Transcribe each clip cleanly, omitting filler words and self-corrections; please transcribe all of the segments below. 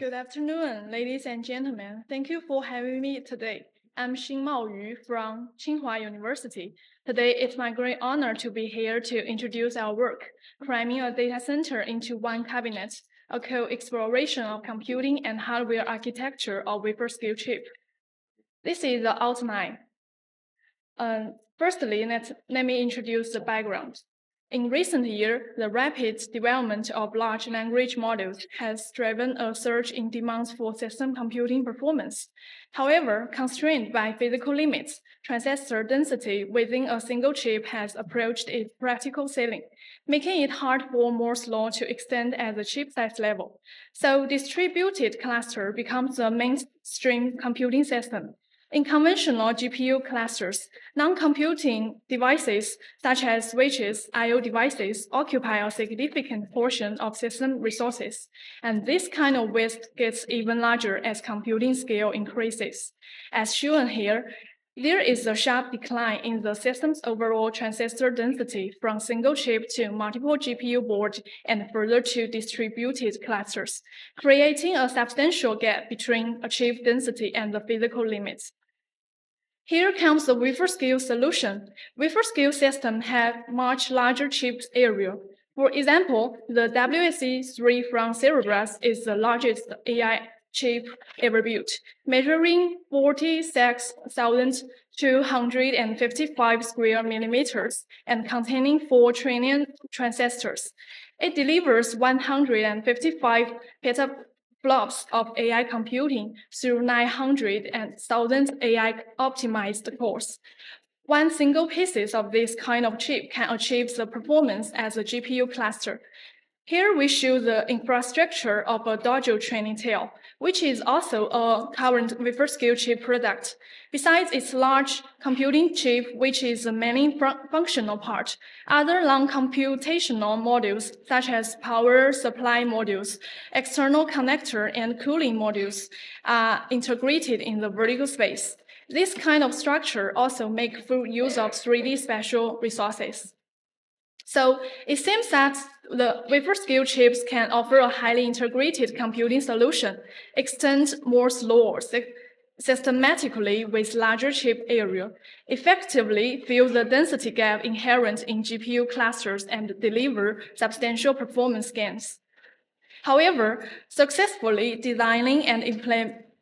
Good afternoon, ladies and gentlemen. Thank you for having me today. I'm Xingmao from Tsinghua University. Today, it's my great honor to be here to introduce our work, Cramming a Data Center into One Cabinet, a co-exploration of computing and hardware architecture of Waferscale chip. This is the outline. Firstly, let me introduce the background. In recent years, the rapid development of large language models has driven a surge in demands for system computing performance. However, constrained by physical limits, transistor density within a single chip has approached its practical ceiling, making it hard for Moore's law to extend at the chip size level. So distributed cluster becomes the mainstream computing system. In conventional GPU clusters, non-computing devices such as switches, I/O devices occupy a significant portion of system resources, and this kind of waste gets even larger as computing scale increases. As shown here, there is a sharp decline in the system's overall transistor density from single chip to multiple GPU boards and further to distributed clusters, creating a substantial gap between achieved density and the physical limits. Here comes the Waferscale solution. Waferscale systems have much larger chip area. For example, the WSE3 from Cerebras is the largest AI chip ever built, measuring 46,255 square millimeters and containing 4 trillion transistors. It delivers 155 petaflops of AI computing through 900,000 AI optimized cores. One single piece of this kind of chip can achieve the performance as a GPU cluster. Here we show the infrastructure of a Dojo training tail, which is also a current Waferscale chip product. Besides its large computing chip, which is the main functional part, other non-computational modules, such as power supply modules, external connector, and cooling modules, are integrated in the vertical space. This kind of structure also makes full use of 3D spatial resources. So it seems that the Waferscale chips can offer a highly integrated computing solution, extend Moore's law systematically with larger chip area, effectively fill the density gap inherent in GPU clusters, and deliver substantial performance gains. However, successfully designing and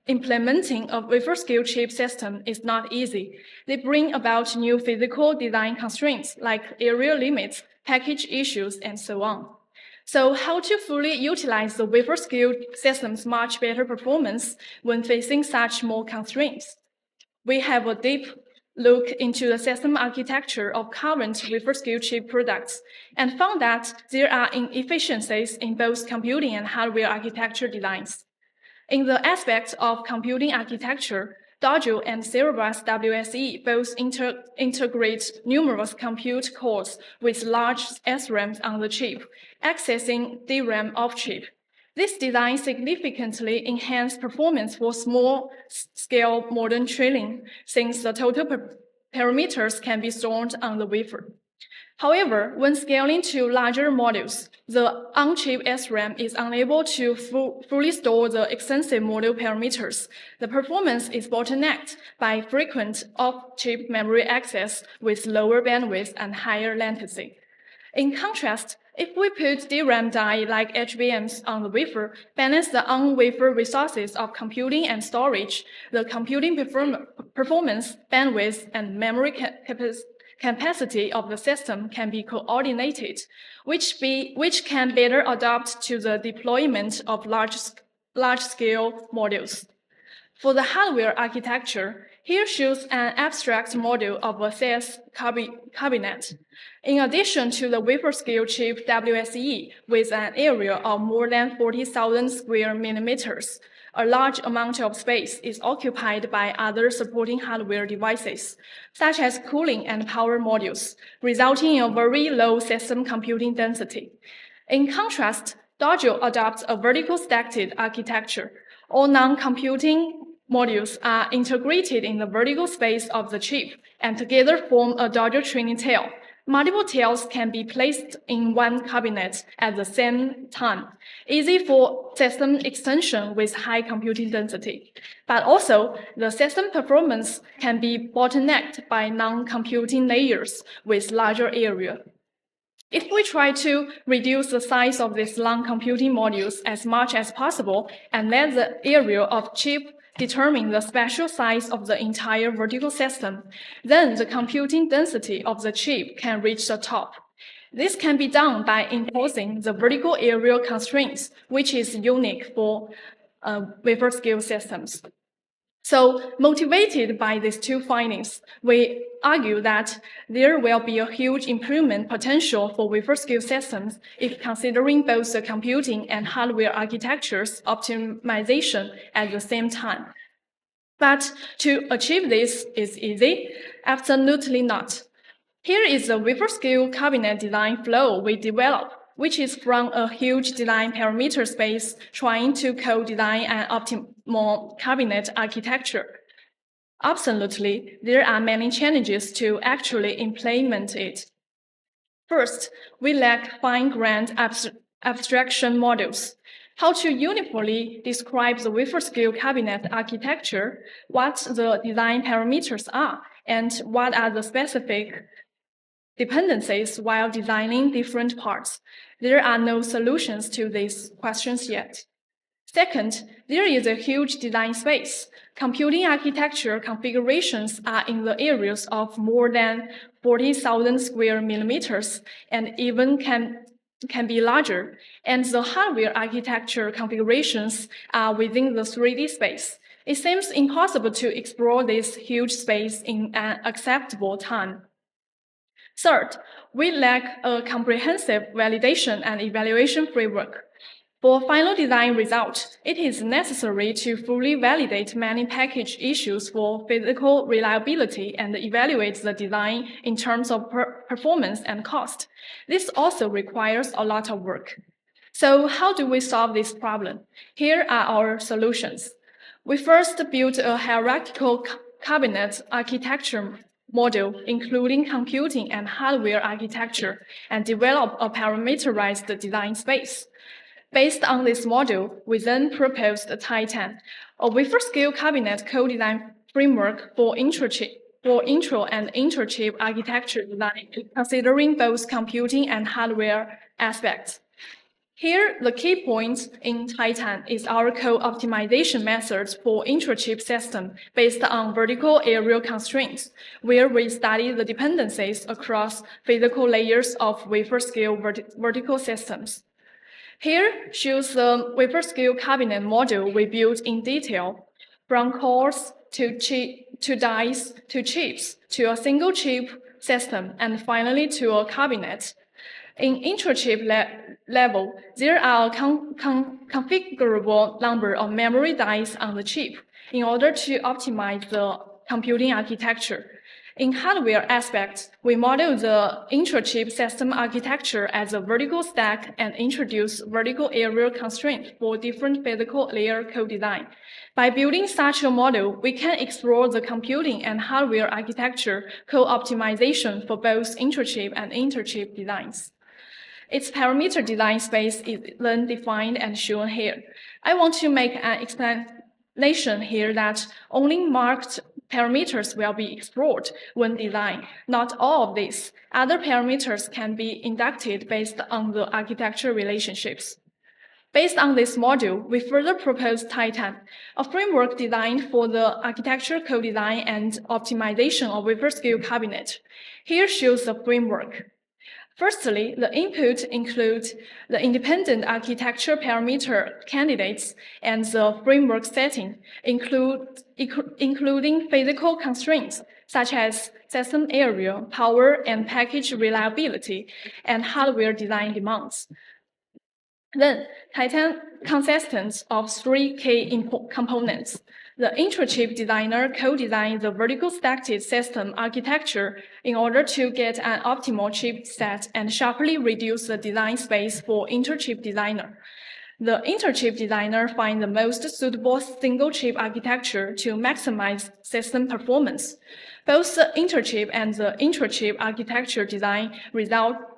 implementing a Waferscale chip system is not easy. They bring about new physical design constraints like area limits, package issues, and so on. So how to fully utilize the Waferscale system's much better performance when facing such more constraints? We have a deep look into the system architecture of current Waferscale chip products and found that there are inefficiencies in both computing and hardware architecture designs. In the aspect of computing architecture, Dojo and Cerebras WSE both integrate numerous compute cores with large SRAMs on the chip, accessing DRAM off-chip. This design significantly enhances performance for small-scale modern training, since the total parameters can be stored on the wafer. However, when scaling to larger modules, the on-chip SRAM is unable to fully store the extensive module parameters. The performance is bottlenecked by frequent off-chip memory access with lower bandwidth and higher latency. In contrast, if we put DRAM die like HBMs on the wafer, balance the on-wafer resources of computing and storage, the computing performance, bandwidth, and memory capacity of the system can be coordinated, which can better adapt to the deployment of large-scale modules. For the hardware architecture, here shows an abstract model of a CS cabinet. In addition to the Waferscale chip WSE with an area of more than 40,000 square millimeters, a large amount of space is occupied by other supporting hardware devices, such as cooling and power modules, resulting in a very low system computing density. In contrast, Dojo adopts a vertical stacked architecture. All non-computing modules are integrated in the vertical space of the chip and together form a Dojo training tail. Multiple tails can be placed in one cabinet at the same time, easy for system extension with high computing density. But also, the system performance can be bottlenecked by non-computing layers with larger area. If we try to reduce the size of these long computing modules as much as possible and let the area of chip determine the spatial size of the entire vertical system, then the computing density of the chip can reach the top. This can be done by imposing the vertical area constraints, which is unique for wafer-scale systems. So, motivated by these two findings, we argue that there will be a huge improvement potential for wafer-scale systems if considering both the computing and hardware architectures optimization at the same time. But to achieve this is easy? Absolutely not. Here is the wafer-scale cabinet design flow we developed, which is from a huge design parameter space trying to co-design an optimal cabinet architecture. Absolutely, there are many challenges to actually implement it. First, we lack fine-grained abstraction models. How to uniformly describe the wafer-scale cabinet architecture, what the design parameters are, and what are the specific dependencies while designing different parts. There are no solutions to these questions yet. Second, there is a huge design space. Computing architecture configurations are in the areas of more than 40,000 square millimeters and even can be larger. And the hardware architecture configurations are within the 3D space. It seems impossible to explore this huge space in an acceptable time. Third, we lack a comprehensive validation and evaluation framework. For final design results, it is necessary to fully validate many package issues for physical reliability and evaluate the design in terms of performance and cost. This also requires a lot of work. So how do we solve this problem? Here are our solutions. We first built a hierarchical cabinet architecture model, including computing and hardware architecture, and develop a parameterized design space. Based on this model, we then proposed Titan, a wafer-scale cabinet co-design framework for intro and inter-chip architecture design, considering both computing and hardware aspects. Here, the key point in Titan is our co-optimization methods for intra-chip system based on vertical area constraints, where we study the dependencies across physical layers of wafer-scale vertical systems. Here shows the wafer-scale cabinet model we built in detail, from cores to dies to chips to a single chip system, and finally to a cabinet. In intra-chip level, there are a configurable number of memory dies on the chip in order to optimize the computing architecture. In hardware aspects, we model the intra-chip system architecture as a vertical stack and introduce vertical area constraints for different physical layer co-design. By building such a model, we can explore the computing and hardware architecture co-optimization for both intra-chip and inter-chip designs. Its parameter design space is then defined and shown here. I want to make an explanation here that only marked parameters will be explored when designed. Not all of these. Other parameters can be inducted based on the architecture relationships. Based on this module, we further proposed Titan, a framework designed for the architecture co-design and optimization of wafer-scale cabinet. Here shows the framework. Firstly, the input includes the independent architecture parameter candidates and the framework setting, including physical constraints such as system area, power, and package reliability, and hardware design demands. Then, Titan consists of three key components. The intra-chip designer co-designed the vertical stacked system architecture in order to get an optimal chip set and sharply reduce the design space for inter-chip designer. The inter-chip designer finds the most suitable single-chip architecture to maximize system performance. Both the interchip and the intrachip architecture design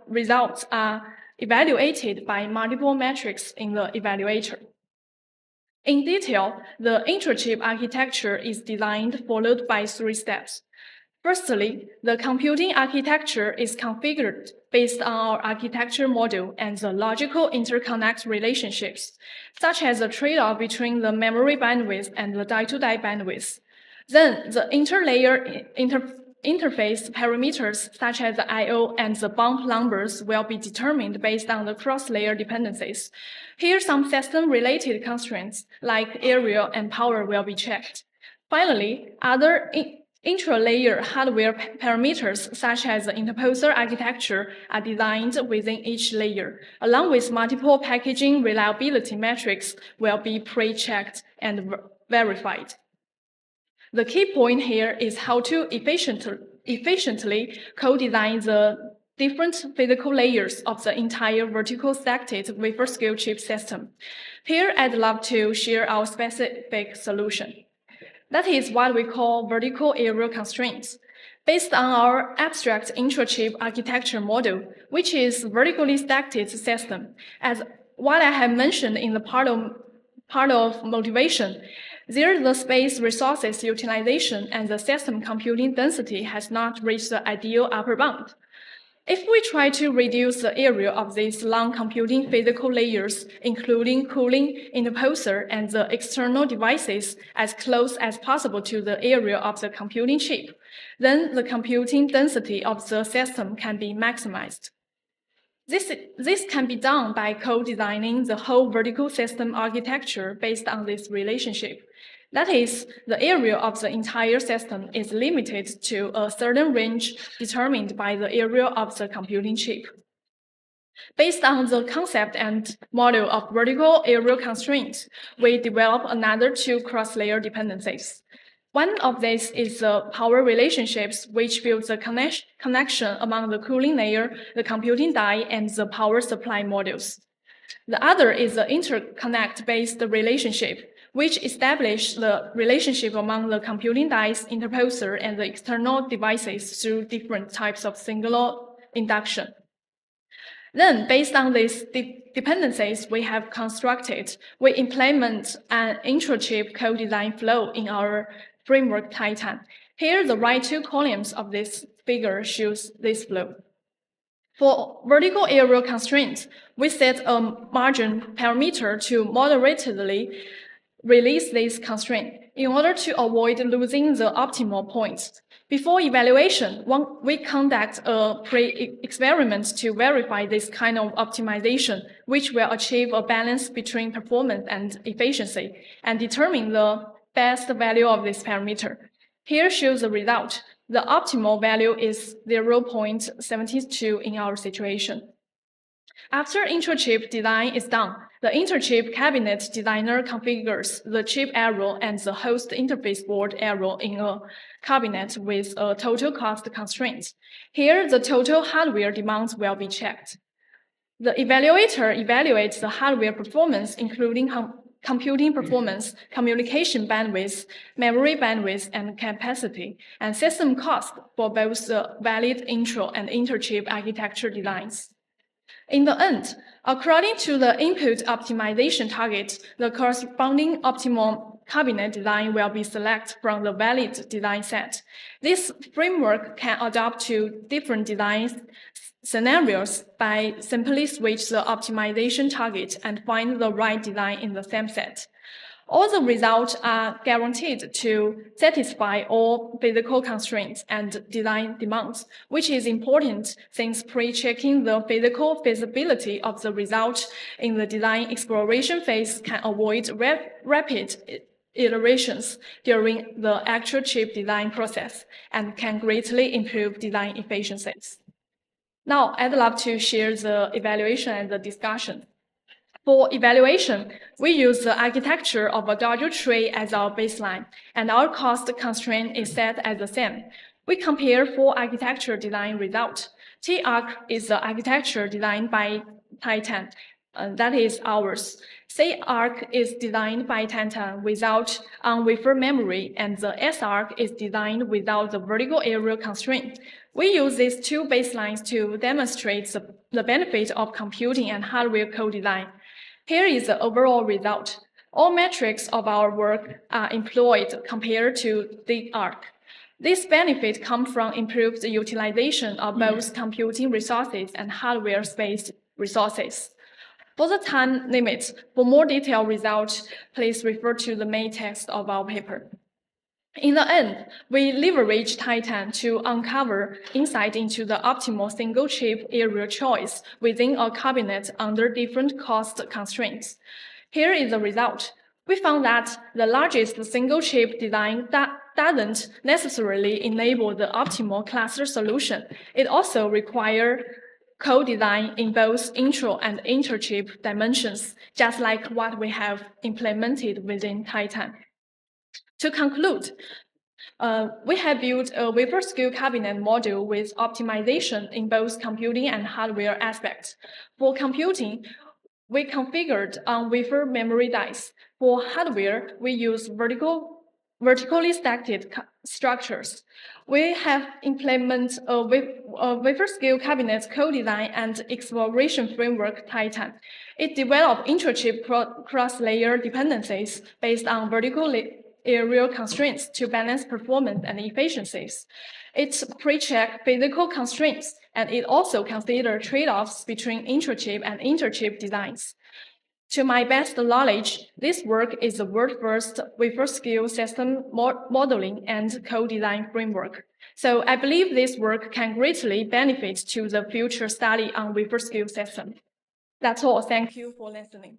results are evaluated by multiple metrics in the evaluator. In detail, the intrachip architecture is designed followed by 3 steps. Firstly, the computing architecture is configured based on our architecture model and the logical interconnect relationships, such as the trade-off between the memory bandwidth and the die-to-die bandwidth. Then, the interlayer interface parameters, such as the I/O and the bump numbers, will be determined based on the cross-layer dependencies. Here, some system-related constraints, like area and power, will be checked. Finally, other intra-layer hardware parameters, such as the interposer architecture, are designed within each layer, along with multiple packaging reliability metrics will be pre-checked and verified. The key point here is how to efficiently co-design the different physical layers of the entire vertical stacked wafer-scale chip system. Here, I'd love to share our specific solution. That is what we call vertical area constraints. Based on our abstract intra-chip architecture model, which is vertically stacked system, as what I have mentioned in the part of motivation, there the space resources utilization and the system computing density has not reached the ideal upper bound. If we try to reduce the area of these long computing physical layers, including cooling, interposer, and the external devices, as close as possible to the area of the computing chip, then the computing density of the system can be maximized. This can be done by co-designing the whole vertical system architecture based on this relationship. That is, the area of the entire system is limited to a certain range determined by the area of the computing chip. Based on the concept and model of vertical area constraints, we develop another 2 cross-layer dependencies. One of these is the power relationships, which builds the connection among the cooling layer, the computing die, and the power supply modules. The other is the interconnect-based relationship, which establishes the relationship among the computing dies, interposer, and the external devices through different types of singular induction. Then, based on these dependencies we have constructed, we implement an intra-chip co-design flow in our framework Titan. Here, the right 2 columns of this figure shows this flow. For vertical area constraints, we set a margin parameter to moderately release this constraint in order to avoid losing the optimal points. Before evaluation, we conduct a pre-experiment to verify this kind of optimization, which will achieve a balance between performance and efficiency and determine the best value of this parameter. Here shows the result. The optimal value is 0.72 in our situation. After intra-chip design is done, the interchip cabinet designer configures the chip arrow and the host interface board arrow in a cabinet with a total cost constraint. Here, the total hardware demands will be checked. The evaluator evaluates the hardware performance, including computing performance, communication bandwidth, memory bandwidth, and capacity, and system cost for both the valid intra and interchip architecture designs. In the end, according to the input optimization target, the corresponding optimal cabinet design will be selected from the valid design set. This framework can adapt to different design scenarios by simply switch the optimization target and find the right design in the same set. All the results are guaranteed to satisfy all physical constraints and design demands, which is important since pre-checking the physical feasibility of the result in the design exploration phase can avoid rapid iterations during the actual chip design process and can greatly improve design efficiencies. Now, I'd love to share the evaluation and the discussion. For evaluation, we use the architecture of a Dodger tree as our baseline, and our cost constraint is set as the same. We compare 4 architecture design results. T-Arc is the architecture designed by Titan. that is ours. C-ARC is designed by Tantan without on-wafer memory, and the S-ARC is designed without the vertical area constraint. We use these two baselines to demonstrate the benefit of computing and hardware co-design. Here is the overall result. All metrics of our work are employed compared to the ARC. This benefit comes from improved utilization of both computing resources and hardware space resources. For the time limit, for more detailed results, please refer to the main text of our paper. In the end, we leverage Titan to uncover insight into the optimal single-chip area choice within a cabinet under different cost constraints. Here is the result. We found that the largest single-chip design doesn't necessarily enable the optimal cluster solution. It also requires co-design in both intro and interchip dimensions, just like what we have implemented within Titan. To conclude, we have built a Waferscale cabinet module with optimization in both computing and hardware aspects. For computing, we configured on-wafer memory dice. For hardware, we use vertically stacked structures. We have implemented a Waferscale cabinet co-design and exploration framework, Titan. It developed intra-chip cross-layer dependencies based on vertical area constraints to balance performance and efficiencies. It pre-checks physical constraints, and it also considers trade-offs between intra-chip and interchip designs. To my best knowledge, this work is the world's first wafer-scale system modeling and co-design framework. So I believe this work can greatly benefit to the future study on wafer-scale system. That's all. Thank you for listening.